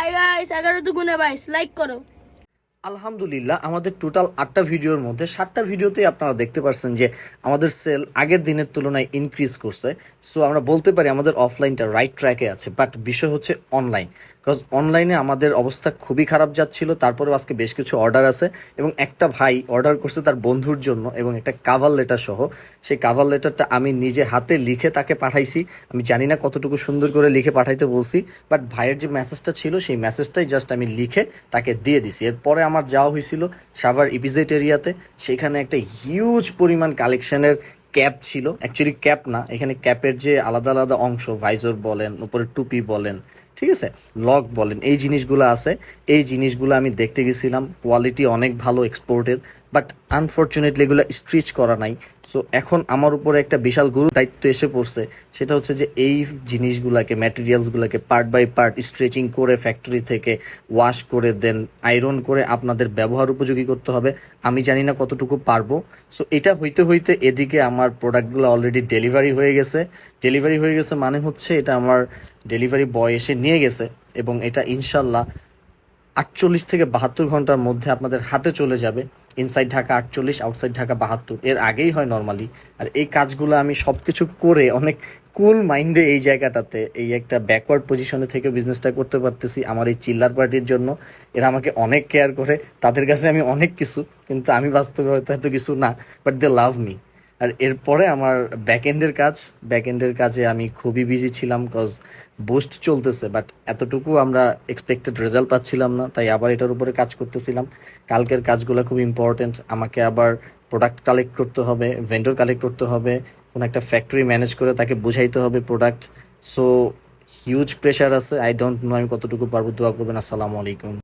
Hi guys 11 × 22 like করো। আলহামদুলিল্লাহ আমাদের টোটাল 8টা ভিডিওর মধ্যে 7টা ভিডিওতেই আপনারা দেখতে পাচ্ছেন যে আমাদের সেল আগের দিনের তুলনায় ইনক্রিজ করছে। সো আমরা বলতে পারি আমাদের অফলাইনটা রাইট ট্র্যাকে আছে, বাট বিষয় হচ্ছে অনলাইন। বিকজ অনলাইনে আমাদের অবস্থা খুবই খারাপ যাচ্ছিল, তারপরেও আজকে বেশ কিছু অর্ডার আছে এবং একটা ভাই অর্ডার করছে তার বন্ধুর জন্য এবং একটা কাভার লেটার সহ। সেই কাভার লেটারটা আমি নিজে হাতে লিখে তাকে পাঠাইছি। আমি জানি না কতটুকু সুন্দর করে লিখে পাঠাইতে বলছি, বাট ভাইয়ের যে মেসেজটা ছিল সেই মেসেজটাই জাস্ট আমি লিখে তাকে দিয়ে দিছি। এরপরে আমার যাওয়া হয়েছিল সাভার ইপিজেড এরিয়াতে। সেখানে একটা হিউজ পরিমাণ কালেকশনের ক্যাপ ছিল, অ্যাকচুয়ালি ক্যাপ না, এখানে ক্যাপের যে আলাদা আলাদা অংশ, ভাইজর বলেন, উপরে টুপি বলেন, ঠিক আছে, লক বলেন, এই জিনিসগুলো আছে। এই জিনিসগুলো আমি দেখতে গেছিলাম, কোয়ালিটি অনেক ভালো এক্সপোর্টের, বাট আনফর্চুনেটলি এগুলো স্টিচ করা নাই। সো এখন আমার উপরে একটা বিশাল গুরু দায়িত্ব এসে পড়ছে, সেটা হচ্ছে যে এই জিনিসগুলোকে, ম্যাটেরিয়ালসগুলোকে পার্ট বাই পার্ট স্ট্রেচিং করে ফ্যাক্টরি থেকে ওয়াশ করে দেন আয়রন করে আপনাদের ব্যবহার উপযোগী করতে হবে। আমি জানি না কতটুকু পারবো। সো এটা হইতে হইতে এদিকে আমার প্রোডাক্টগুলো অলরেডি ডেলিভারি হয়ে গেছে। ডেলিভারি হয়ে গেছে মানে হচ্ছে এটা আমার ডেলিভারি বয় এসে নিয়ে গেছে এবং এটা ইনশাল্লাহ 48 থেকে 72 ঘন্টার মধ্যে আপনাদের হাতে চলে যাবে। ইনসাইড ঢাকা 48, আউটসাইড ঢাকা 72, এর আগেই হয় নর্মালি। আর এই কাজগুলো আমি সব কিছু করে অনেক কুল মাইন্ডে এই জায়গাটাতে, এই একটা ব্যাকওয়ার্ড পজিশনে থেকে বিজনেসটা করতে পারতেছি আমার এই চিল্লার পার্টির জন্য। এরা আমাকে অনেক কেয়ার করে, তাদের কাছে আমি অনেক কিছু, কিন্তু আমি বাস্তবে হয়তো এত কিছু না, বাট দে লাভ মি। আর এরপরে আমার ব্যাকএন্ডের কাজে আমি খুবই বিজি ছিলাম, কজ বুস্ট চলতেছে, বাট এতটুকু আমরা এক্সপেক্টেড রেজাল্ট পাচ্ছিলাম না, তাই আবার এটার উপরে কাজ করতেছিলাম। কালকের কাজগুলো খুব ইম্পর্টেন্ট, আমাকে আবার প্রোডাক্ট কালেক্ট করতে হবে, ভেন্ডর কালেক্ট করতে হবে, কোনো একটা ফ্যাক্টরি ম্যানেজ করে তাকে বুঝাইতে হবে প্রোডাক্ট। সো হিউজ প্রেশার আছে, আই ডোন্ট নো আমি কতটুকু পারবো। দোয়া করবেন। আসসালামু আলাইকুম।